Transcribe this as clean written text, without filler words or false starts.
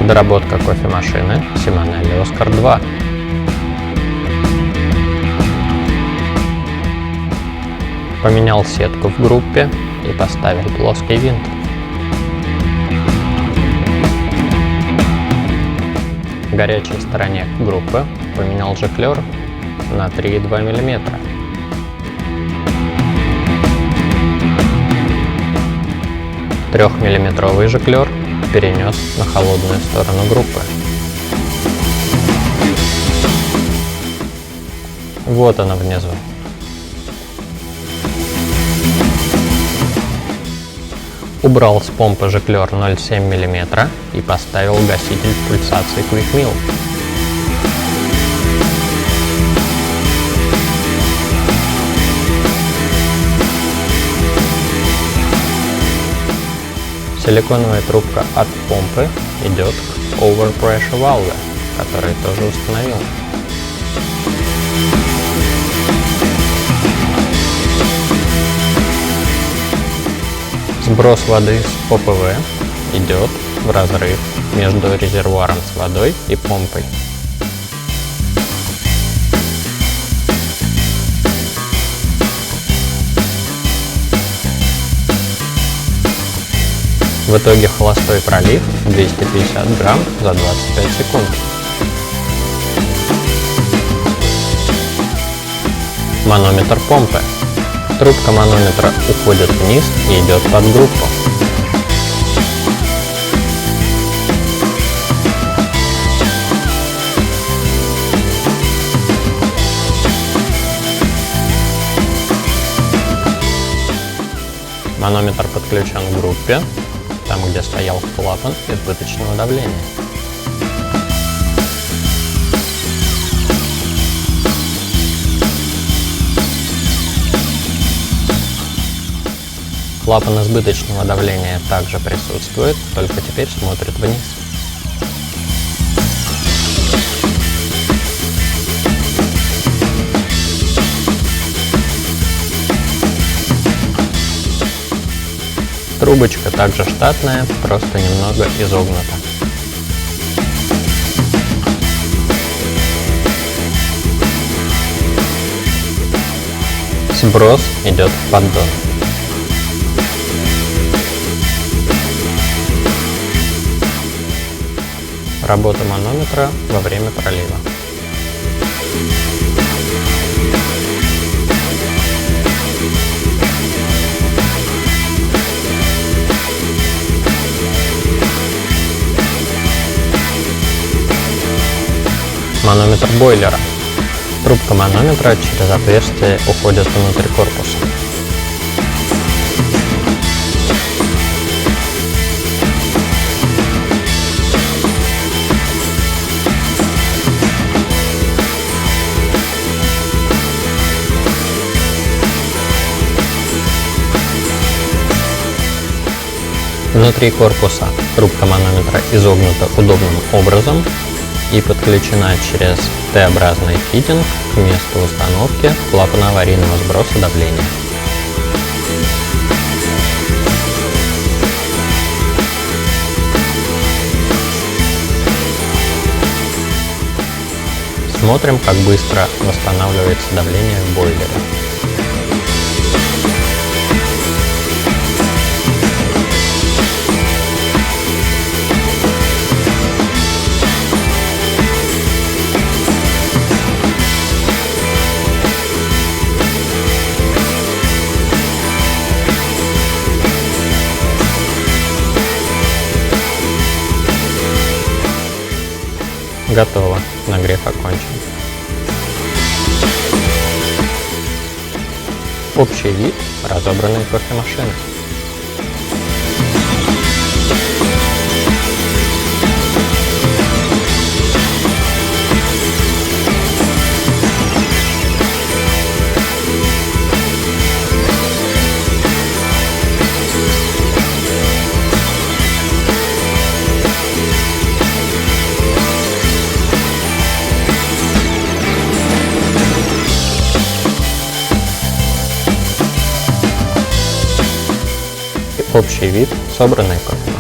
Доработка кофемашины Simonelli Oscar 2. Поменял сетку в группе и поставил плоский винт. В горячей стороне группы поменял жиклер на 3,2 мм. Трехмиллиметровый жиклер перенес на холодную сторону группы. Вот она внизу. Убрал с помпы жиклер 0,7 мм и поставил гаситель пульсации Quick Mill. Силиконовая трубка от помпы идет к Overpressure Valve, который тоже установил. Сброс воды с ОПВ идет в разрыв между резервуаром с водой и помпой. В итоге холостой пролив 250 грамм за 25 секунд. Манометр помпы. Трубка манометра уходит вниз и идет под группу. Манометр подключен к группе, там где стоял клапан избыточного давления. Клапан избыточного давления также присутствует, только теперь смотрит вниз. Трубочка также штатная, просто немного изогнута. Сброс идет в поддон. Работа манометра во время пролива. Манометр бойлера. Трубка манометра через отверстие уходит внутрь корпуса. Внутри корпуса трубка манометра изогнута удобным образом и подключена через Т-образный фитинг к месту установки клапана аварийного сброса давления. Смотрим, как быстро восстанавливается давление в бойлере. Готово. Нагрев окончен. Общий вид разобранной кофемашины. Общий вид собранной кофемашины.